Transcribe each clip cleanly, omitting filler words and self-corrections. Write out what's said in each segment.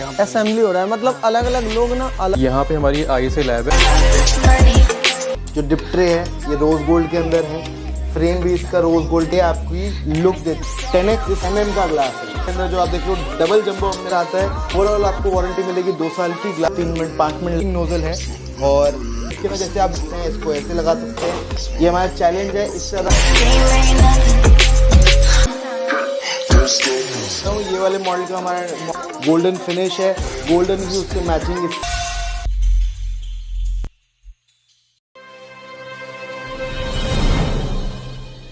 यहाँ पे। असेंबली हो रहा है, मतलब अलग अलग लोग ना अलग। यहाँ पे हमारी ISA लैब है। जो डिप ट्रे है ये रोज गोल्ड के अंदर है, फ्रेम भी इसका रोज गोल्ड है, आपकी लुक देती है। 10x mm का ग्लास है, इसके अंदर जो आप देख रहे हो डबल जंबो अंदर आता है। ओवरऑल आपको वारंटी मिलेगी 2 साल की। 3 मिनट 5 मिनट नोजल है और इसके अंदर जैसे आप देखते हैं इसको ऐसे लगा सकते हैं। ये हमारा चैलेंज है। इससे ज़्यादा तो ये वाले मॉडल का हमारा गोल्डन फिनिश है, गोल्डन भी उससे मैचिंग।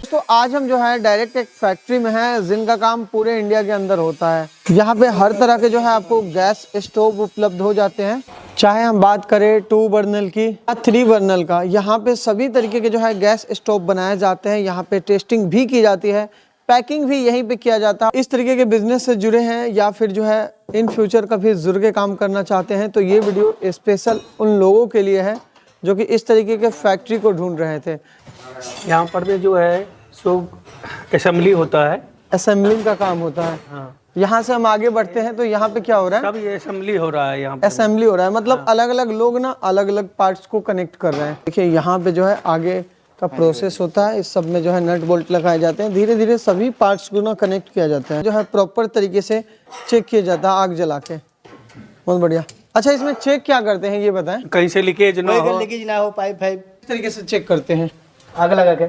तो आज हम जो है डायरेक्ट एक फैक्ट्री में हैं जिनका काम पूरे इंडिया के अंदर होता है। यहाँ पे हर तरह के जो है आपको गैस स्टोव उपलब्ध हो जाते हैं, चाहे हम बात करें 2 बर्नल की या 3 बर्नल का। यहाँ पे सभी तरीके के जो है गैस स्टोव बनाए जाते हैं। यहाँ पे टेस्टिंग भी की जाती है, पैकिंग भी यहीं पे किया जाता है। इस तरीके के बिजनेस से जुड़े हैं या फिर जो है इन फ्यूचर कभी जुड़ के काम करना चाहते हैं तो ये वीडियो स्पेशल उन लोगों के लिए है जो कि इस तरीके के फैक्ट्री को ढूंढ रहे थे। यहाँ पर में जो है सो असेंबली होता है, असेंबलिंग का काम होता है। हाँ। यहाँ से हम आगे बढ़ते हैं तो यहाँ पे क्या हो रहा है? सब ये असेंबली हो रहा है यहाँ पे। असेंबली हो रहा है, मतलब अलग अलग लोग ना अलग अलग पार्ट्स को कनेक्ट कर रहे हैं। देखिए यहाँ पे जो है आगे का प्रोसेस होता है, इस सब में जो है नट बोल्ट लगाए जाते हैं। धीरे धीरे सभी पार्ट्स को ना कनेक्ट किया जाता है, जो है प्रॉपर तरीके से चेक किया जाता है आग जला के। बहुत बढ़िया। अच्छा, इसमें चेक क्या करते हैं ये बताएं? कहीं से लीकेज ना हो, पाइप इस तरीके से चेक करते हैं, आग लगा के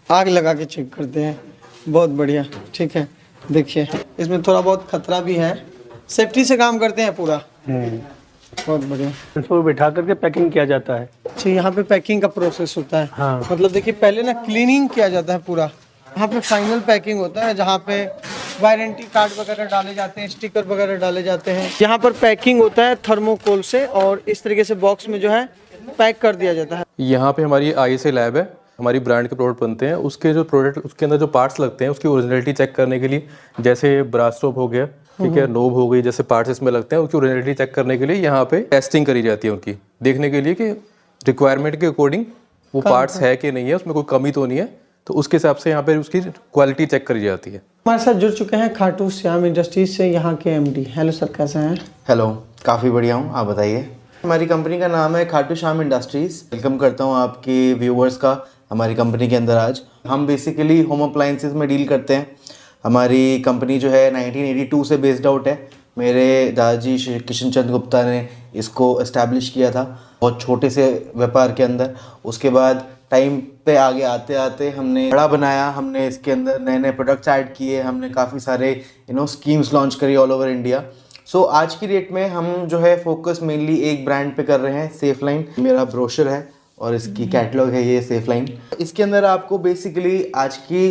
आग लगा के चेक करते हैं। बहुत बढ़िया, ठीक है। देखिए इसमें थोड़ा बहुत खतरा भी है, सेफ्टी से काम करते हैं पूरा। बहुत बढ़िया। इसको बिठा करके पैकिंग किया जाता है। अच्छा, यहाँ पे पैकिंग का प्रोसेस होता है। हाँ। मतलब देखिए पहले ना क्लीनिंग किया जाता है पूरा, यहाँ पे फाइनल पैकिंग होता है जहाँ पे वारंटी कार्ड वगैरह डाले जाते हैं, स्टिकर वगैरह डाले जाते हैं। यहाँ पर पैकिंग होता है थर्मोकोल से और इस तरीके से बॉक्स में जो है पैक कर दिया जाता है। यहाँ पे हमारी ISA लैब है, हमारी ब्रांड के प्रोडक्ट बनते हैं। उसके जो प्रोडक्ट उसके अंदर जो पार्ट्स लगते हैं उसकी ओरिजिनलिटी चेक करने के लिए, जैसे ब्रास टॉप हो गया, ठीक है, नोब हो गई, जैसे पार्ट्स इसमें लगते हैं उसकी ओरिजिनलिटी चेक करने के लिए यहाँ पे टेस्टिंग करी जाती है उनकी, देखने के लिए कि रिक्वायरमेंट के अकॉर्डिंग वो पार्ट्स है कि नहीं है, उसमें कोई कमी तो नहीं है। तो उसके हिसाब से यहाँ पे उसकी क्वालिटी चेक करी जाती है। हमारे साथ जुड़ चुके हैं खाटू श्याम इंडस्ट्रीज से यहाँ के MD। हेलो सर, कैसे हैं? हेलो, काफ़ी बढ़िया हूँ, आप बताइए। हमारी कंपनी का नाम है खाटू श्याम इंडस्ट्रीज़। वेलकम करता हूँ आपके व्यूवर्स का हमारी कंपनी के अंदर। आज हम बेसिकली होम अप्लायंसेस में डील करते हैं। हमारी कंपनी जो है 1982 से बेस्ड आउट है। मेरे दादाजी श्री किशन चंद गुप्ता ने इसको इस्टेब्लिश किया था बहुत छोटे से व्यापार के अंदर। उसके बाद टाइम पे आगे आते आते हमने बड़ा बनाया, हमने इसके अंदर नए नए प्रोडक्ट्स ऐड किए, हमने काफ़ी सारे स्कीम्स लॉन्च करी ऑल ओवर इंडिया। सो आज की डेट में हम जो है फोकस मेनली एक ब्रांड पे कर रहे हैं, सेफ लाइन। मेरा ब्रोशर है और इसकी कैटलॉग है ये सेफ लाइन। इसके अंदर आपको बेसिकली आज की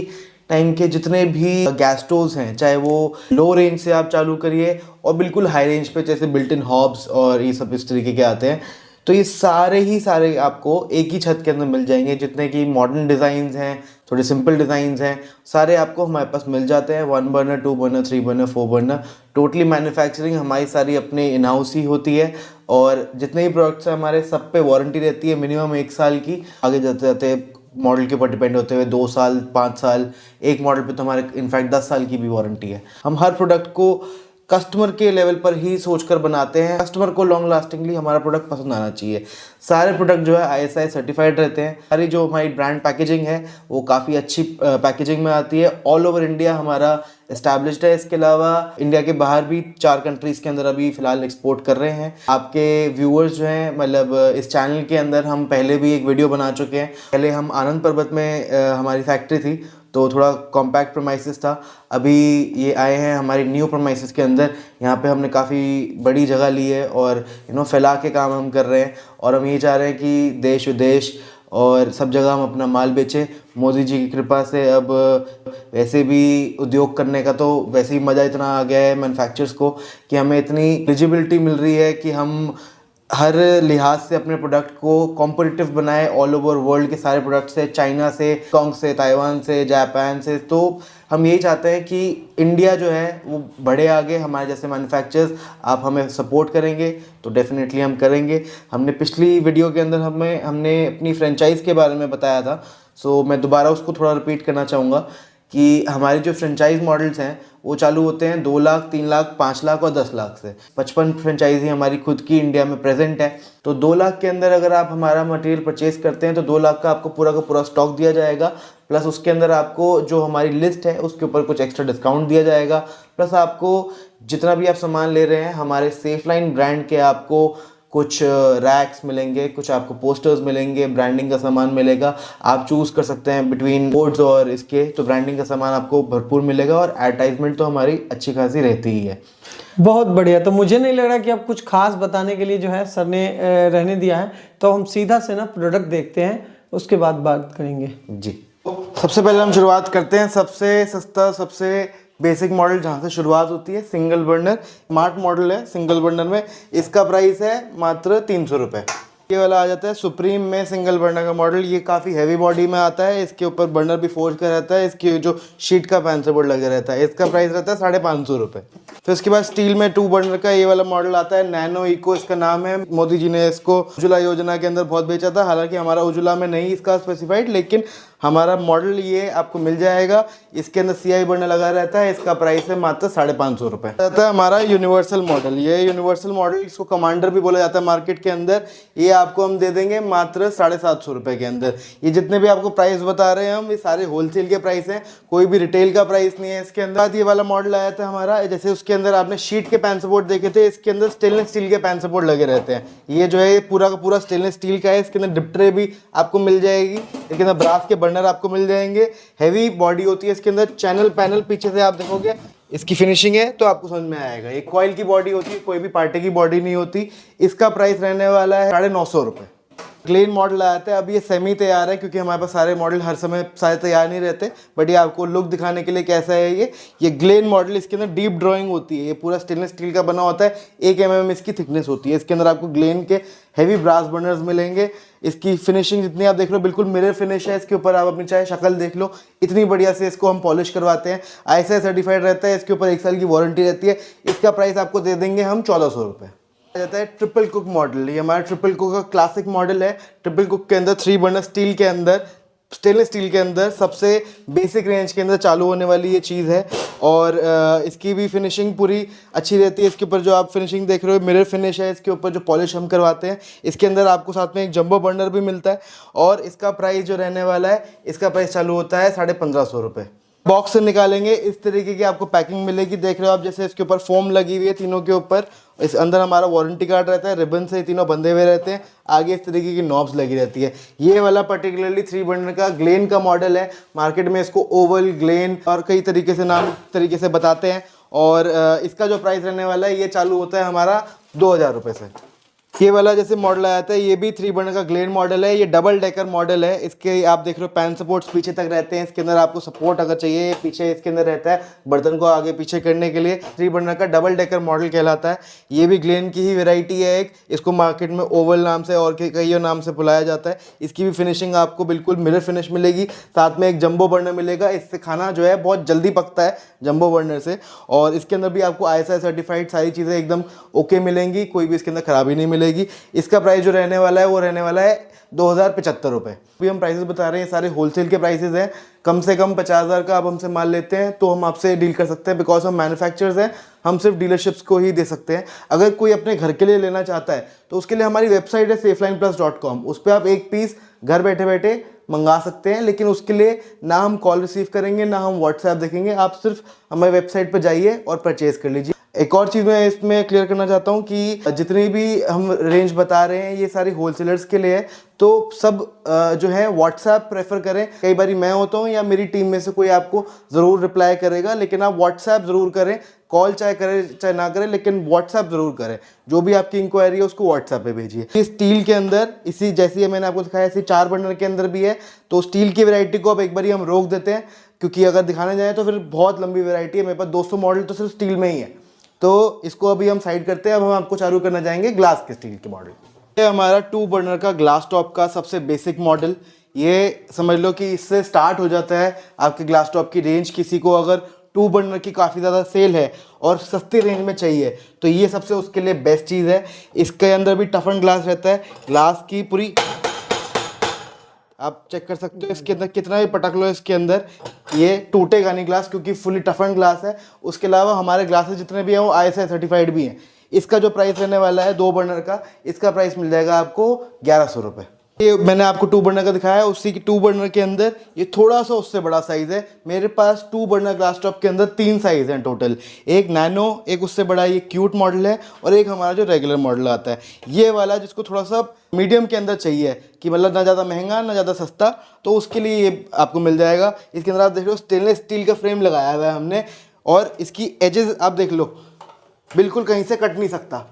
टाइम के जितने भी गैस स्टोव्स हैं, चाहे वो लो रेंज से आप चालू करिए और बिल्कुल हाई रेंज पे जैसे बिल्ट इन हॉब्स और ये सब इस तरीके के आते हैं, तो ये सारे आपको एक ही छत के अंदर मिल जाएंगे। जितने की मॉडर्न डिज़ाइंस हैं, थोड़े सिंपल डिज़ाइंस हैं, सारे आपको हमारे पास मिल जाते हैं। 1 burner, 2 burner, 3 burner, 4 burner. Totally manufacturing हमारी सारी अपने इन हाउस ही होती है और जितने भी प्रोडक्ट्स हैं हमारे सब पे वारंटी रहती है मिनिमम 1 साल की। आगे जाते जाते मॉडल के ऊपर डिपेंड होते हुए 2 साल, 5 साल, एक मॉडल पे तो हमारे इनफैक्ट 10 साल की भी वारंटी है। हम हर प्रोडक्ट को कस्टमर के लेवल पर ही सोचकर बनाते हैं। कस्टमर को लॉन्ग लास्टिंगली हमारा प्रोडक्ट पसंद आना चाहिए। सारे प्रोडक्ट जो है ISI सर्टिफाइड रहते हैं। सारी जो हमारी ब्रांड पैकेजिंग है वो काफ़ी अच्छी पैकेजिंग में आती है। ऑल ओवर इंडिया हमारा एस्टैब्लिश्ड है। इसके अलावा इंडिया के बाहर भी 4 कंट्रीज़ के अंदर अभी फ़िलहाल एक्सपोर्ट कर रहे हैं। आपके व्यूअर्स जो हैं, मतलब इस चैनल के अंदर हम पहले भी एक वीडियो बना चुके हैं। पहले हम आनंद पर्वत में हमारी फैक्ट्री थी तो थोड़ा कॉम्पैक्ट प्रेमाइसेस था। अभी ये आए हैं हमारी न्यू प्रेमाइसेस के अंदर। यहाँ पे हमने काफ़ी बड़ी जगह ली है और फैला के काम हम कर रहे हैं और हम ये चाह रहे हैं कि देश विदेश और सब जगह हम अपना माल बेचें। मोदी जी की कृपा से अब वैसे भी उद्योग करने का तो वैसे ही मज़ा इतना आ गया है मैन्युफैक्चरर्स को कि हमें इतनी विजिबिलिटी मिल रही है कि हम हर लिहाज से अपने प्रोडक्ट को कॉम्पिटिटिव बनाए ऑल ओवर वर्ल्ड के सारे प्रोडक्ट से, चाइना से, हांगकांग से, ताइवान से, जापान से। तो हम यही चाहते हैं कि इंडिया जो है वो बढ़े आगे। हमारे जैसे मैन्युफैक्चरर्स आप हमें सपोर्ट करेंगे तो डेफिनेटली हम करेंगे। हमने पिछली वीडियो के अंदर हमने अपनी फ्रेंचाइज़ के बारे में बताया था, सो मैं दोबारा उसको थोड़ा रिपीट करना चाहूँगा कि हमारे जो फ्रेंचाइज मॉडल्स हैं वो चालू होते हैं 2 लाख, 3 लाख, 5 लाख और 10 लाख से। 55 फ्रेंचाइजी हमारी खुद की इंडिया में प्रेजेंट है। तो 2 लाख के अंदर अगर आप हमारा मटेरियल परचेज करते हैं तो 2 लाख का आपको पूरा का पूरा स्टॉक दिया जाएगा, प्लस उसके अंदर आपको जो हमारी लिस्ट है उसके ऊपर कुछ एक्स्ट्रा डिस्काउंट दिया जाएगा, प्लस आपको जितना भी आप सामान ले रहे हैं हमारे सेफलाइन ब्रांड के आपको कुछ रैक्स मिलेंगे, कुछ आपको पोस्टर्स मिलेंगे, ब्रांडिंग का सामान मिलेगा। आप चूज़ कर सकते हैं बिटवीन बोर्ड्स और इसके, तो ब्रांडिंग का सामान आपको भरपूर मिलेगा और एडवर्टाइजमेंट तो हमारी अच्छी खासी रहती ही है। बहुत बढ़िया। तो मुझे नहीं लग रहा कि अब कुछ खास बताने के लिए जो है सर ने रहने दिया है, तो हम सीधा से ना प्रोडक्ट देखते हैं, उसके बाद बात करेंगे। जी, सबसे पहले हम शुरुआत करते हैं सबसे सस्ता, सबसे बेसिक मॉडल जहाँ से शुरुआत होती है, सिंगल बर्नर स्मार्ट मॉडल है। सिंगल बर्नर में इसका प्राइस है मात्र 300 रुपये। ये वाला आ जाता है सुप्रीम में सिंगल बर्नर का मॉडल। ये काफ़ी हैवी बॉडी में आता है, इसके ऊपर बर्नर भी फोर्ज का रहता है, इसकी जो शीट का फैन सपोर्ट लगा रहता है। इसका प्राइस रहता है 550 रुपये। फिर उसके बाद स्टील में 2 बर्नर का ये वाला मॉडल आता है, नैनो इको इसका नाम है। मोदी जी ने इसको उज्ज्वला योजना के अंदर बहुत बेचा था, हालांकि हमारा उज्ज्वला में नहीं इसका स्पेसिफाइड, लेकिन हमारा मॉडल ये आपको मिल जाएगा। इसके अंदर CI बर्नर लगा रहता है, इसका प्राइस है मात्र 550 रुपये। रहता है हमारा यूनिवर्सल मॉडल। ये यूनिवर्सल मॉडल, इसको कमांडर भी बोला जाता है मार्केट के अंदर। ये आपको हम दे देंगे मात्र 750 रुपये के अंदर। ये जितने भी आपको प्राइस बता रहे हैं हम, ये सारे होलसेल के प्राइस हैं, कोई भी रिटेल का प्राइस नहीं है इसके अंदर। ये वाला मॉडल आया था हमारा, जैसे उसके अंदर आपने शीट के पैन सपोर्ट देखे थे, इसके अंदर स्टेनलेस स्टील के पैन सपोर्ट लगे रहते हैं। ये जो है पूरा का पूरा स्टेनलेस स्टील का है। इसके अंदर डिप ट्रे भी आपको मिल जाएगी, इसके अंदर ब्रास के बर्नर आपको मिल जाएंगे। हैवी बॉडी होती है इसके अंदर। चैनल पैनल पीछे से आप देखोगे, इसकी फिनिशिंग है तो आपको समझ में आएगा। एक कॉइल की बॉडी होती है, कोई भी पार्टी की बॉडी नहीं होती। इसका प्राइस रहने वाला है 950 रुपये। ग्लेन मॉडल आता है, अब ये सेमी तैयार है क्योंकि हमारे पास सारे मॉडल हर समय सारे तैयार नहीं रहते, बट ये आपको लुक दिखाने के लिए कैसा है ये ग्लेन मॉडल। इसके अंदर डीप ड्राइंग होती है, ये पूरा स्टेनलेस स्टील का बना होता है, 1 mm इसकी थिकनेस होती है। इसके अंदर आपको ग्लेन के हैवी ब्रास बर्नर्स मिलेंगे। इसकी फिनिशिंग जितनी आप देख रहे हो बिल्कुल मिरर फिनिश है। इसके ऊपर आप अपनी चाहे शक्ल देख लो, इतनी बढ़िया से इसको हम पॉलिश करवाते हैं। ISI सर्टिफाइड रहता है, इसके ऊपर 1 साल की वारंटी रहती है। इसका प्राइस आपको दे देंगे हम 1400 रुपये। आ जाता है ट्रिपल कुक मॉडल। ये हमारा ट्रिपल कुक का क्लासिक मॉडल है। ट्रिपल कुक के अंदर 3 बर्नर स्टील के अंदर, स्टेनलेस स्टील के अंदर सबसे बेसिक रेंज के अंदर चालू होने वाली ये चीज़ है। और इसकी भी फिनिशिंग पूरी अच्छी रहती है। इसके ऊपर जो आप फिनिशिंग देख रहे हो मिरर फिनिश है, इसके ऊपर जो पॉलिश हम करवाते हैं। इसके अंदर आपको साथ में एक जंबो बर्नर भी मिलता है और इसका प्राइस जो रहने वाला है, इसका प्राइस चालू होता है 1550 रुपये। बॉक्स से निकालेंगे इस तरीके की आपको पैकिंग मिलेगी। देख रहे हो आप, जैसे इसके ऊपर फोम लगी हुई है तीनों के ऊपर। इस अंदर हमारा वारंटी कार्ड रहता है, रिबन से तीनों बंधे हुए रहते हैं। आगे इस तरीके की नॉब्स लगी रहती है। ये वाला पर्टिकुलरली 3 बर्नर का ग्लेन का मॉडल है। मार्केट में इसको ओवल, ग्लेन और कई तरीके से नाम तरीके से बताते हैं। और इसका जो प्राइस रहने वाला है, ये चालू होता है हमारा 2000 रुपये से। ये वाला जैसे मॉडल आया था, ये भी 3 बर्नर का ग्लेन मॉडल है। ये डबल डेकर मॉडल है। इसके आप देख रहे हो पैन सपोर्ट्स पीछे तक रहते हैं। इसके अंदर आपको सपोर्ट अगर चाहिए, पीछे इसके अंदर रहता है बर्तन को आगे पीछे करने के लिए। 3 बर्नर का डबल डेकर मॉडल कहलाता है। ये भी ग्लेन की ही वेराइटी है एक। इसको मार्केट में ओवल नाम से और कई नाम से बुलाया जाता है। इसकी भी फिनिशिंग आपको बिल्कुल मिरर फिनिश मिलेगी। साथ में एक जंबो बर्नर मिलेगा। इससे खाना जो है बहुत जल्दी पकता है जंबो बर्नर से। और इसके अंदर भी आपको ISI सर्टिफाइड सारी चीज़ें एकदम ओके मिलेंगी, कोई भी इसके अंदर खराबी नहीं मिलेगी। इसका प्राइस जो रहने वाला है वो रहने वाला है 2075 रुपये। अभी हम प्राइसेस बता रहे हैं, सारे होलसेल के प्राइसेस हैं। कम से कम 50,000 का आप हमसे माल लेते हैं तो हम आपसे डील कर सकते हैं, बिकॉज हम मैन्युफैक्चरर्स हैं। हम सिर्फ डीलरशिप्स को ही दे सकते हैं। अगर कोई अपने घर के लिए लेना चाहता है तो उसके लिए हमारी वेबसाइट है safelineplus.com। उस पर आप एक पीस घर बैठे बैठे मंगा सकते हैं, लेकिन उसके लिए ना हम कॉल रिसीव करेंगे ना हम व्हाट्सएप देखेंगे। आप सिर्फ हमारी वेबसाइट पर जाइए और परचेज कर लीजिए। एक और चीज़ मैं इसमें क्लियर करना चाहता हूँ कि जितनी भी हम रेंज बता रहे हैं ये सारी होलसेलर्स के लिए है, तो सब जो है व्हाट्सएप प्रेफर करें। कई बार मैं होता हूँ या मेरी टीम में से कोई आपको ज़रूर रिप्लाई करेगा, लेकिन आप व्हाट्सएप ज़रूर करें। कॉल चाहे करें चाहे ना करें, लेकिन व्हाट्सएप ज़रूर करें। जो भी आपकी इंक्वायरी है उसको व्हाट्सएप पे भेजिए। इस स्टील के अंदर इसी जैसी मैंने आपको दिखाया, इसी 4 बर्नर के अंदर भी है। तो स्टील की वैरायटी को अब एक बार हम रोक देते हैं, क्योंकि अगर दिखाने जाएँ तो फिर बहुत लंबी वैरायटी है। मेरे पास 200 मॉडल तो सिर्फ स्टील में ही है, तो इसको अभी हम साइड करते हैं। अब हम आपको चालू करना चाहेंगे ग्लास के स्टील के मॉडल। ये हमारा 2 बर्नर का ग्लास टॉप का सबसे बेसिक मॉडल। ये समझ लो कि इससे स्टार्ट हो जाता है आपके ग्लास टॉप की रेंज। किसी को अगर 2 बर्नर की काफ़ी ज़्यादा सेल है और सस्ती रेंज में चाहिए तो ये सबसे उसके लिए बेस्ट चीज़ है। इसके अंदर भी टफन ग्लास रहता है। ग्लास की पूरी आप चेक कर सकते हो इसके अंदर कितना भी पटक लो इसके अंदर ये टूटेगा नहीं ग्लास, क्योंकि फुली टफन ग्लास है। उसके अलावा हमारे ग्लासेस जितने भी हैं वो ISI सर्टिफाइड भी हैं। इसका जो प्राइस रहने वाला है 2 बर्नर का, इसका प्राइस मिल जाएगा आपको 1100 रुपये। ये मैंने आपको 2 बर्नर का दिखाया, उसी की 2 बर्नर के अंदर ये थोड़ा सा उससे बड़ा साइज़ है। मेरे पास 2 बर्नर ग्लास टॉप के अंदर 3 साइज़ हैं टोटल, एक नैनो, एक उससे बड़ा ये क्यूट मॉडल है, और एक हमारा जो रेगुलर मॉडल आता है ये वाला, जिसको थोड़ा सा मीडियम के अंदर चाहिए कि मतलब ना ज़्यादा महंगा ना ज़्यादा सस्ता, तो उसके लिए ये आपको मिल जाएगा। इसके अंदर आप देख लो स्टेनलेस स्टील का फ्रेम लगाया हुआ है हमने, और इसकी एजेस आप देख लो बिल्कुल कहीं से कट नहीं सकता।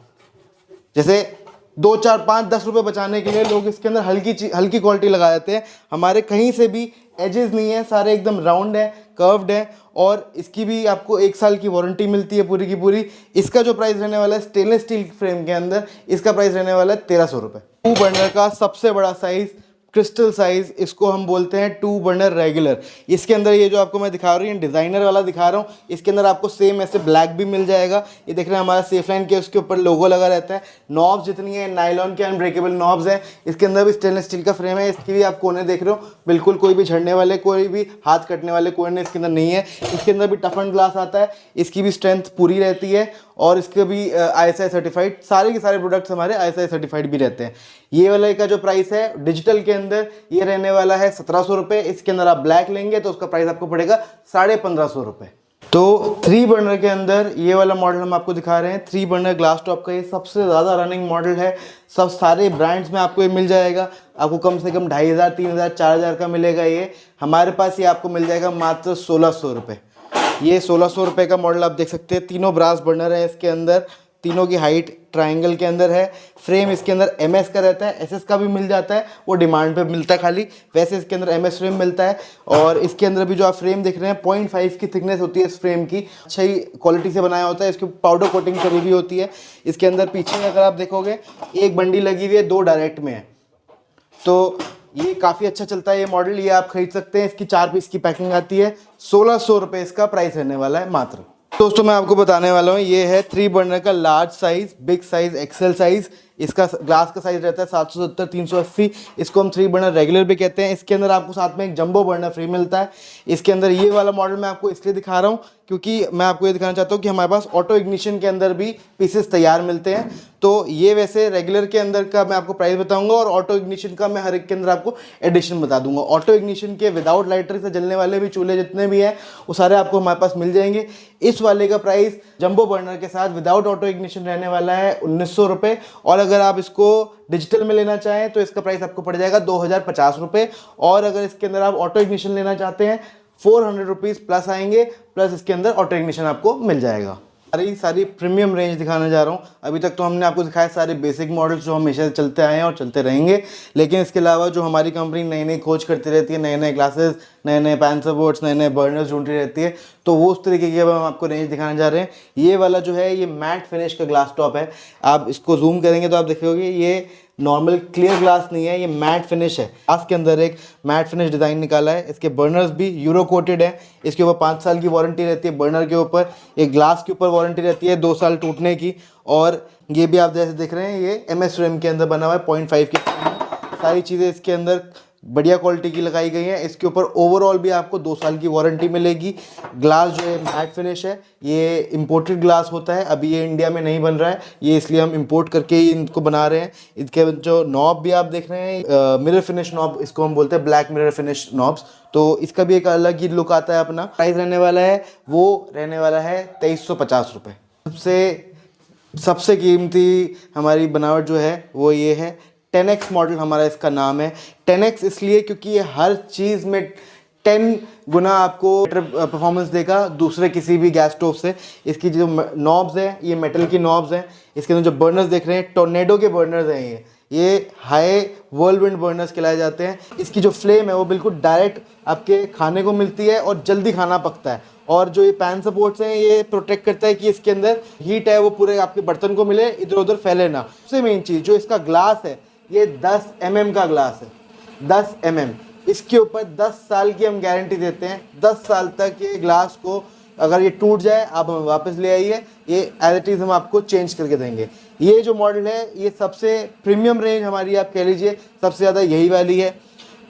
जैसे 2, 4, 5, 10 रुपये बचाने के लिए लोग इसके अंदर हल्की क्वालिटी लगा देते हैं, हमारे कहीं से भी एजेस नहीं है, सारे एकदम राउंड है, कर्व्ड है, और इसकी भी आपको 1 साल की वारंटी मिलती है पूरी की पूरी। इसका जो प्राइस रहने वाला है स्टेनलेस स्टील फ्रेम के अंदर, इसका प्राइस रहने वाला है 1300 रुपये। 2 बर्नर का सबसे बड़ा साइज़ क्रिस्टल साइज, इसको हम बोलते हैं 2 बर्नर रेगुलर। इसके अंदर ये जो आपको मैं दिखा रही हूँ डिज़ाइनर वाला दिखा रहा हूँ, इसके अंदर आपको सेम ऐसे ब्लैक भी मिल जाएगा। ये देख रहे हैं हमारा सेफ लाइन के उसके ऊपर लोगो लगा रहता है। नॉब्स जितनी है नायलॉन के अनब्रेकेबल नॉब्स हैं। इसके अंदर भी स्टेनलेस स्टील का फ्रेम है, इसकी भी आप कोने देख रहे हो, बिल्कुल कोई भी झड़ने वाले, कोई भी हाथ कटने वाले कोने इसके अंदर नहीं है। इसके अंदर भी टफन ग्लास आता है, इसकी भी स्ट्रेंथ पूरी रहती है, और इसके भी ISI सर्टिफाइड, सारे के सारे प्रोडक्ट्स हमारे ISI सर्टिफाइड भी रहते हैं। ये वाले का जो प्राइस है डिजिटल के अंदर ये रहने वाला है 1700 रुपये। इसके अंदर आप ब्लैक लेंगे तो उसका प्राइस आपको पड़ेगा 1550 रुपये। तो 3 बर्नर के अंदर ये वाला मॉडल हम आपको दिखा रहे हैं, 3 बर्नर ग्लास टॉप का, ये सबसे ज़्यादा रनिंग मॉडल है। सब सारे ब्रांड्स में आपको ये मिल जाएगा, आपको कम से कम 2500, 3000, 4000 का मिलेगा। ये हमारे पास ये आपको मिल जाएगा मात्र 1600 रुपये। ये 1600 रुपये का मॉडल आप देख सकते हैं। तीनों ब्रास बर्नर है इसके अंदर, तीनों की हाइट ट्रायंगल के अंदर है। फ्रेम इसके अंदर MS का रहता है, SS का भी मिल जाता है, वो डिमांड पे मिलता है खाली, वैसे इसके अंदर MS फ्रेम मिलता है। और इसके अंदर भी जो आप फ्रेम देख रहे हैं 0.5 की थिकनेस होती है इस फ्रेम की, अच्छा ही क्वालिटी से बनाया होता है। इसकी पाउडर कोटिंग करी हुई होती है। इसके अंदर पीछे अगर आप देखोगे एक बंडी लगी हुई है, 2 डायरेक्ट में है, तो ये काफ़ी अच्छा चलता है ये मॉडल। ये आप खरीद सकते हैं, इसकी 4 पीस की पैकिंग आती है। 1600 रुपये इसका प्राइस रहने वाला है मात्र। दोस्तों मैं आपको बताने वाला हूँ, ये है 3 बर्नर का large size, big size, XL size. इसका ग्लास का साइज रहता है 770, 380। इसको हम 3 बर्नर रेगुलर भी कहते हैं। इसके अंदर आपको साथ में एक जंबो बर्नर फ्री मिलता है। इसके अंदर ये वाला मॉडल मैं आपको इसलिए दिखा रहा हूँ क्योंकि मैं आपको ये दिखाना चाहता हूँ कि हमारे पास ऑटो इग्निशन के अंदर भी पीसेस तैयार मिलते हैं। तो ये वैसे रेगुलर के अंदर का मैं आपको प्राइस बताऊंगा, और ऑटो इग्निशन का मैं हर एक के अंदर आपको एडिशन बता दूंगा। ऑटो इग्निशन के विदाउट लाइटर से जलने वाले भी चूल्हे जितने भी हैं वो सारे आपको हमारे पास मिल जाएंगे। इस वाले का प्राइस जंबो बर्नर के साथ विदाउट ऑटो इग्निशन रहने वाला है 1900 रुपये, और अगर आप इसको डिजिटल में लेना चाहें तो इसका प्राइस आपको पड़ जाएगा 2050 रुपये। और अगर इसके अंदर आप ऑटो इग्निशन लेना चाहते हैं 400 रुपीज़ प्लस आएंगे, प्लस इसके अंदर ऑटो इग्निशन आपको मिल जाएगा। सारी प्रीमियम रेंज दिखाने जा रहा हूँ। अभी तक तो हमने आपको दिखाया सारे बेसिक मॉडल्स जो हमेशा चलते आए हैं और चलते रहेंगे, लेकिन इसके अलावा जो हमारी कंपनी नई नई खोज करती रहती है, नए नए ग्लासेस, नए नए पैन सपोर्ट्स, नए नए बर्नर्स ढूंढती रहती है, तो वो उस तरीके की अब हम आपको रेंज दिखाने जा रहे हैं। ये वाला जो है ये मैट फिनिश का ग्लास टॉप है। आप इसको जूम करेंगे तो आप देखोगे ये नॉर्मल क्लियर ग्लास नहीं है, ये मैट फिनिश है। ग्लास के अंदर एक मैट फिनिश डिज़ाइन निकाला है। इसके बर्नर्स भी यूरो कोटेड है। इसके ऊपर 5 साल की वारंटी रहती है बर्नर के ऊपर। ये ग्लास के ऊपर वारंटी रहती है 2 साल टूटने की। और ये भी आप जैसे देख रहे हैं ये MS फ्रेम के अंदर बना हुआ है, 0.5 की सारी चीज़ें इसके अंदर बढ़िया क्वालिटी की लगाई गई है। इसके ऊपर ओवरऑल भी आपको 2 साल की वारंटी मिलेगी। ग्लास जो है मैट फिनिश है, ये इंपोर्टेड ग्लास होता है, अभी ये इंडिया में नहीं बन रहा है, ये इसलिए हम इंपोर्ट करके ही इनको बना रहे हैं। इसके जो नॉब भी आप देख रहे हैं मिरर फिनिश नॉब, इसको हम बोलते हैं ब्लैक मिरर फिनिश नॉब्स, तो इसका भी एक अलग ही लुक आता है अपना। प्राइस रहने वाला है वो रहने वाला है 2350 रुपये। सबसे कीमती हमारी बनावट जो है वो ये है 10X मॉडल, हमारा इसका नाम है 10X इसलिए क्योंकि ये हर चीज़ में 10 गुना आपको बेटर परफॉर्मेंस देगा दूसरे किसी भी गैस स्टोव से। इसकी जो नॉब्स हैं ये मेटल की नॉब्स हैं। इसके अंदर जो बर्नर्स देख रहे हैं टोर्नेडो के बर्नर्स हैं, ये हाई व्हर्लविंड बर्नर्स कहलाए जाते हैं। इसकी जो फ्लेम है वो बिल्कुल डायरेक्ट आपके खाने को मिलती है और जल्दी खाना पकता है। और जो ये पैन सपोर्ट्स हैं ये प्रोटेक्ट करता है कि इसके अंदर हीट है वो पूरे आपके बर्तन को मिले, इधर उधर फैले ना। सबसे मेन चीज़ जो इसका ग्लास है ये 10 mm का ग्लास है, 10 mm। इसके ऊपर 10 साल की हम गारंटी देते हैं। 10 साल तक ये ग्लास को अगर ये टूट जाए आप हमें वापस ले आइए, ये एज इट इज़ हम आपको चेंज करके देंगे। ये जो मॉडल है ये सबसे प्रीमियम रेंज हमारी आप कह लीजिए सबसे ज़्यादा यही वाली है।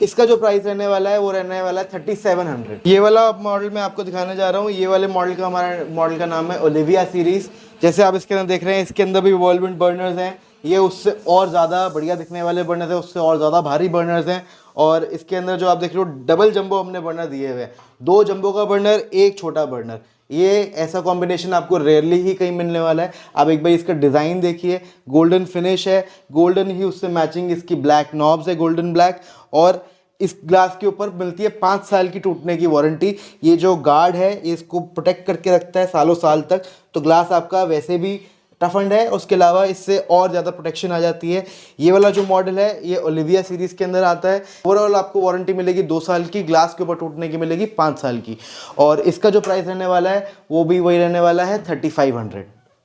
इसका जो प्राइस रहने वाला है वो रहने वाला है 3700। ये वाला मॉडल मैं आपको दिखाने जा रहा हूँ। ये वाले मॉडल का हमारा मॉडल का नाम है ओलिविया सीरीज। जैसे आप इसके अंदर देख रहे हैं, इसके अंदर भी वॉल्विंट बर्नर्स हैं। ये उससे और ज़्यादा बढ़िया दिखने वाले बर्नर्स हैं, उससे और ज़्यादा भारी बर्नर्स हैं। और इसके अंदर जो आप देख रहे हो डबल जंबो हमने बर्नर दिए हुए हैं, 2 जंबो का बर्नर, 1 छोटा बर्नर। ये ऐसा कॉम्बिनेशन आपको रेयरली ही कहीं मिलने वाला है। आप एक बार इसका डिज़ाइन देखिए, गोल्डन फिनिश है, गोल्डन ही उससे मैचिंग इसकी ब्लैक नॉब्स है, गोल्डन ब्लैक। और इस ग्लास के ऊपर मिलती है 5 साल की टूटने की वारंटी। ये जो गार्ड है ये इसको प्रोटेक्ट करके रखता है सालों साल तक। तो ग्लास आपका वैसे भी टफंड है, उसके अलावा इससे और ज़्यादा प्रोटेक्शन आ जाती है। ये वाला जो मॉडल है ये ओलिविया सीरीज़ के अंदर आता है। ओवरऑल आपको वारंटी मिलेगी 2 साल की, ग्लास के ऊपर टूटने की मिलेगी 5 साल की। और इसका जो प्राइस रहने वाला है वो भी वही रहने वाला है 3500।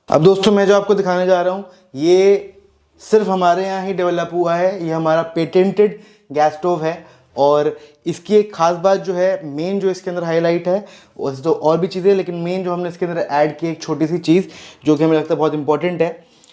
अब दोस्तों मैं जो आपको दिखाने जा रहा हूँ ये सिर्फ हमारे यहाँ ही डेवलप हुआ है। ये हमारा पेटेंटेड गैस स्टोव है। और इसकी एक ख़ास बात जो है, मेन जो इसके अंदर हाईलाइट है, वैसे तो और भी चीज़ें, लेकिन मेन जो हमने इसके अंदर ऐड की एक छोटी सी चीज़ जो कि हमें लगता है बहुत इंपॉर्टेंट है,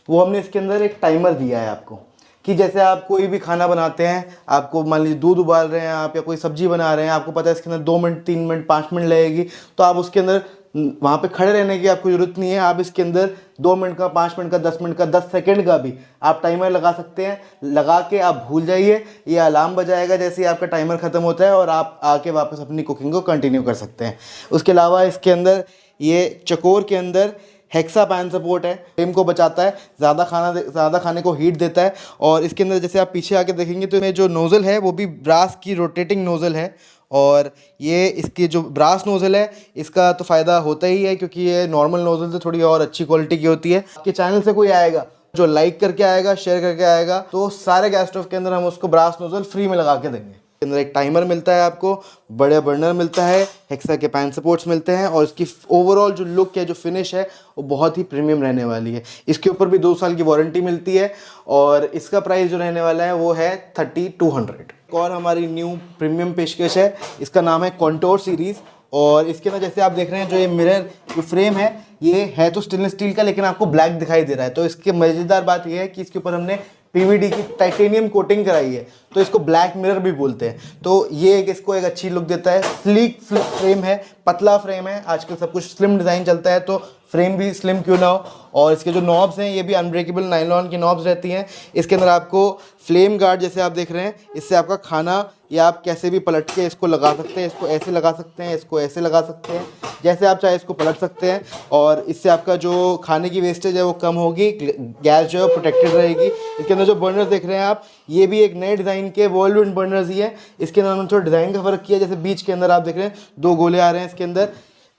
वो हमने इसके अंदर एक टाइमर दिया है आपको। कि जैसे आप कोई भी खाना बनाते हैं, आपको मान लीजिए दूध उबाल रहे हैं आप या कोई सब्जी बना रहे हैं, आपको पता है इसके अंदर 2 मिनट 3 मिनट 5 मिनट लगेगी, तो आप उसके अंदर वहाँ पे खड़े रहने की आपको ज़रूरत नहीं है। आप इसके अंदर 2 मिनट का, 5 मिनट का, 10 मिनट का, 10 सेकंड का भी आप टाइमर लगा सकते हैं। लगा के आप भूल जाइए, ये अलार्म बजाएगा जैसे ही आपका टाइमर ख़त्म होता है और आप आके वापस अपनी कुकिंग को कंटिन्यू कर सकते हैं। उसके अलावा इसके अंदर ये चकोर के अंदर हेक्सा पैन सपोर्ट है, फ्लेम को बचाता है, ज़्यादा खाने को हीट देता है। और इसके अंदर जैसे आप पीछे आके देखेंगे तो इसमें जो नोज़ल है वो भी ब्रास की रोटेटिंग नोज़ल है। और ये इसकी जो ब्रास नोज़ल है इसका तो फ़ायदा होता ही है, क्योंकि ये नॉर्मल नोज़ल से थोड़ी और अच्छी क्वालिटी की होती है। आपके चैनल से कोई आएगा जो लाइक करके आएगा, शेयर करके आएगा, तो सारे गैस स्टोव के अंदर हम उसको ब्रास नोज़ल फ्री में लगा के देंगे। अंदर एक टाइमर मिलता है आपको, बड़े बर्नर मिलता है, हेक्सा के पैन सपोर्ट्स मिलते हैं। और इसकी ओवरऑल जो लुक है, जो फिनिश है, वो बहुत ही प्रीमियम रहने वाली है। इसके ऊपर भी 2 साल की वारंटी मिलती है। और इसका प्राइस जो रहने वाला है वो है 3200। एक और हमारी न्यू प्रीमियम पेशकश है, इसका नाम है कॉन्टोर सीरीज़। और इसके अंदर जैसे आप देख रहे हैं जो ये मिरर जो फ्रेम है ये है तो स्टेनलेस स्टील का, लेकिन आपको ब्लैक दिखाई दे रहा है। तो इसकी मज़ेदार बात ये है कि इसके ऊपर हमने पीवीडी की टाइटेनियम कोटिंग कराई है, तो इसको ब्लैक मिरर भी बोलते हैं। तो ये इसको एक अच्छी लुक देता है। स्लीक फ्रेम है, पतला फ्रेम है, आजकल सब कुछ स्लिम डिज़ाइन चलता है, तो फ्रेम भी स्लिम क्यों ना हो। और इसके जो नॉब्स हैं ये भी अनब्रेकेबल नायलॉन की नॉब्स रहती हैं। इसके अंदर आपको फ्लेम गार्ड जैसे आप देख रहे हैं, इससे आपका खाना या आप कैसे भी पलट के इसको लगा सकते हैं। इसको ऐसे लगा सकते हैं, इसको ऐसे लगा सकते हैं, जैसे आप चाहे इसको पलट सकते हैं। और इससे आपका जो खाने की वेस्टेज है वो कम होगी, गैस जो है प्रोटेक्टेड रहेगी। इसके अंदर जो बर्नर्स देख रहे हैं आप, ये भी एक नए डिज़ाइन के वॉल्विंट बर्नर्स ही है। इसके अंदर हमने थोड़ा डिज़ाइन का फ़र्क किया, जैसे बीच के अंदर आप देख रहे हैं 2 गोले आ रहे हैं इसके अंदर।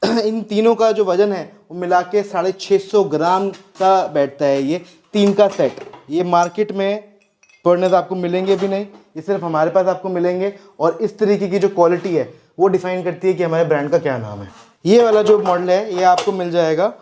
इन तीनों का जो वज़न है वो मिला के 650 ग्राम का बैठता है ये 3 का सेट। ये मार्केट में बर्नर्स आपको मिलेंगे भी नहीं, ये सिर्फ हमारे पास आपको मिलेंगे। और इस तरीके की जो क्वालिटी है वो डिफ़ाइन करती है कि हमारे ब्रांड का क्या नाम है। ये वाला जो मॉडल है ये आपको मिल जाएगा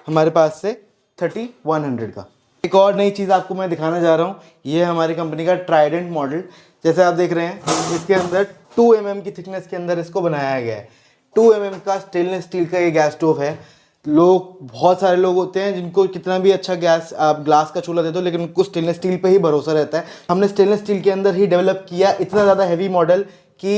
हमारे पास से 3100 का। एक और नई चीज़ आपको मैं दिखाने जा रहा हूँ, ये है हमारी कंपनी का ट्राइडेंट मॉडल। जैसे आप देख रहे हैं इसके अंदर 2 mm की थिकनेस के अंदर इसको बनाया गया है। 2 mm का स्टेनलेस स्टील का ये गैस स्टोव है। बहुत सारे लोग होते हैं जिनको कितना भी अच्छा गैस आप ग्लास का चूल्हा दे दो, लेकिन उनको स्टेनलेस स्टील पे ही भरोसा रहता है। हमने स्टेनलेस स्टील के अंदर ही डेवलप किया इतना ज़्यादा हैवी मॉडल कि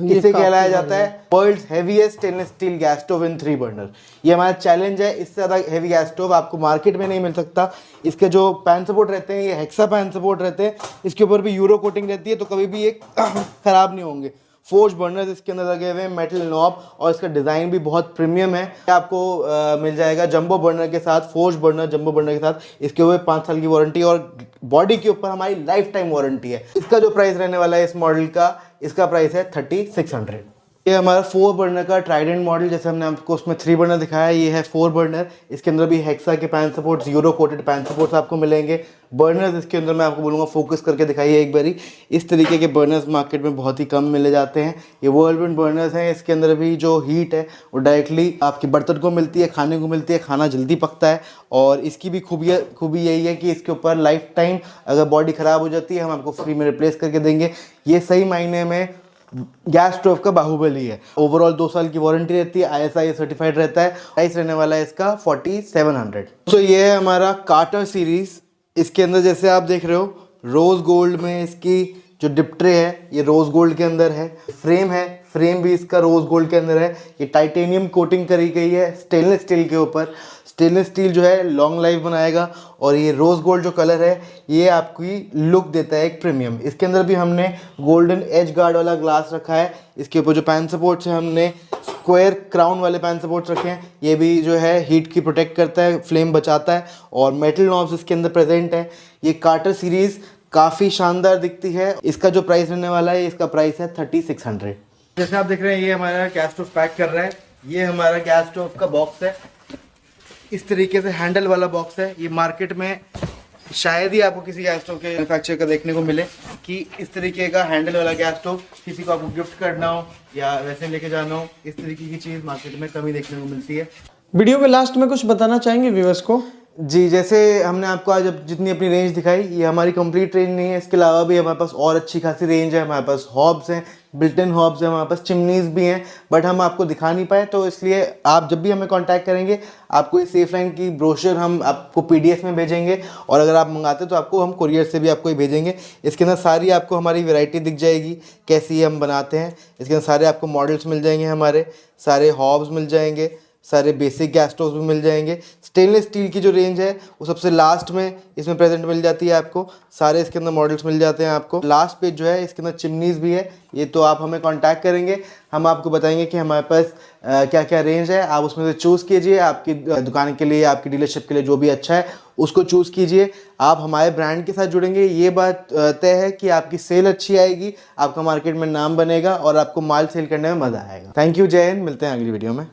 इसे कहलाया जाता है world's heaviest stainless steel gas stove in 3 burner. ये हमारा चैलेंज है, इससे ज़्यादा हेवी गैस स्टोव आपको मार्केट में नहीं मिल सकता। इसके जो पैन सपोर्ट रहते हैं ये हेक्सा पैन सपोर्ट रहते हैं, इसके ऊपर भी यूरो कोटिंग रहती है, तो कभी भी ये ख़राब नहीं होंगे। फोर्ज बर्नर्स इसके अंदर लगे हुए हैं, मेटल नॉब, और इसका डिज़ाइन भी बहुत प्रीमियम है। आपको मिल जाएगा जंबो बर्नर के साथ, फोर्ज बर्नर जंबो बर्नर के साथ। इसके ऊपर 5 साल की वारंटी और बॉडी के ऊपर हमारी लाइफ टाइम वारंटी है। इसका जो प्राइस रहने वाला है इस मॉडल का, इसका प्राइस है 3600। ये हमारा 4 बर्नर का ट्राइडेंट मॉडल, जैसे हमने आपको उसमें 3 बर्नर दिखाया, ये है 4 बर्नर। इसके अंदर भी हेक्सा के pan supports, euro coated pan supports आपको मिलेंगे। बर्नर्स इसके अंदर मैं आपको बोलूँगा फोकस करके दिखाइए एक बारी। इस तरीके के बर्नर्स मार्केट में बहुत ही कम मिले जाते हैं। ये वर्ल्ड बर्नर्स हैं, इसके अंदर भी जो हीट है वो डायरेक्टली आपके बर्तन को मिलती है, खाने को मिलती है, खाना जल्दी पकता है। और इसकी भी खूबी यही है कि इसके ऊपर लाइफ टाइम अगर बॉडी ख़राब हो जाती है हम आपको फ्री में रिप्लेस करके देंगे। ये सही मायने में गैस स्टोव का बाहुबली है। ओवरऑल 2 साल की वारंटी रहती है, ISI सर्टिफाइड रहता है। प्राइस रहने वाला है इसका 4700। तो ये है हमारा कार्टर सीरीज़। इसके अंदर जैसे आप देख रहे हो रोज़ गोल्ड में इसकी जो डिप ट्रे है ये रोज़ गोल्ड के अंदर है। फ्रेम है, फ्रेम भी इसका रोज़ गोल्ड के अंदर है। ये टाइटेनियम कोटिंग करी गई है स्टेनलेस स्टील के ऊपर। स्टेनलेस स्टील जो है लॉन्ग लाइफ बनाएगा और ये रोज़ गोल्ड जो कलर है ये आपकी लुक देता है एक प्रीमियम। इसके अंदर भी हमने गोल्डन एज गार्ड वाला ग्लास रखा है। इसके ऊपर जो पैन सपोर्ट्स है हमने स्क्वायर क्राउन वाले पैन सपोर्ट्स रखे हैं। ये भी जो है हीट की प्रोटेक्ट करता है, फ्लेम बचाता है और मेटल नॉब्स इसके अंदर प्रेजेंट है। ये कार्टर सीरीज़ काफ़ी शानदार दिखती है। इसका जो प्राइस रहने वाला है, इसका प्राइस है 3600। जैसे आप देख रहे हैं ये हमारा गैस स्टोव पैक कर रहा है। ये हमारा गैस स्टोव का बॉक्स है, इस तरीके से हैंडल वाला बॉक्स है। ये मार्केट में शायद ही आपको किसी गैस स्टोव के मैन्युफैक्चर का देखने को मिले कि इस तरीके का हैंडल वाला गैस स्टोव किसी को आपको गिफ्ट करना हो या वैसे लेके जाना हो, इस तरीके की चीज़ मार्केट में कम ही देखने को मिलती है। वीडियो के लास्ट में कुछ बताना चाहेंगे व्यूअर्स को? जी, जैसे हमने आपको आज जितनी अपनी रेंज दिखाई, ये हमारी कंप्लीट रेंज नहीं है। इसके अलावा भी हमारे पास और अच्छी खासी रेंज है। हमारे पास हॉब्स हैं, बिल्ट इन हॉब्स हैं, हमारे पास चिमनीज़ भी हैं, बट हम आपको दिखा नहीं पाए। तो इसलिए आप जब भी हमें कांटेक्ट करेंगे आपको ये सेफ लाइन की ब्रोशर हम आपको PDF में भेजेंगे और अगर आप मंगाते तो आपको हम कुरियर से भी आपको ये भेजेंगे। इसके अंदर सारी आपको हमारी वैरायटी दिख जाएगी, कैसी हम बनाते हैं। इसके अंदर सारे आपको मॉडल्स मिल जाएंगे, हमारे सारे हॉब्स मिल जाएंगे, सारे बेसिक गैस स्टोव्स भी मिल जाएंगे। स्टेनलेस स्टील की जो रेंज है वो सबसे लास्ट में इसमें प्रेजेंट मिल जाती है आपको। सारे इसके अंदर मॉडल्स मिल जाते हैं आपको। लास्ट पेज जो है इसके अंदर चिमनीज़ भी है। ये तो आप हमें कांटेक्ट करेंगे, हम आपको बताएंगे कि हमारे पास क्या क्या रेंज है। आप उसमें से चूज़ कीजिए, आपकी दुकान के लिए, आपकी डीलरशिप के लिए जो भी अच्छा है उसको चूज़ कीजिए। आप हमारे ब्रांड के साथ जुड़ेंगे, ये बात तय है कि आपकी सेल अच्छी आएगी, आपका मार्केट में नाम बनेगा और आपको माल सेल करने में मज़ा आएगा। थैंक यू, जय हिंद। मिलते हैं अगली वीडियो में।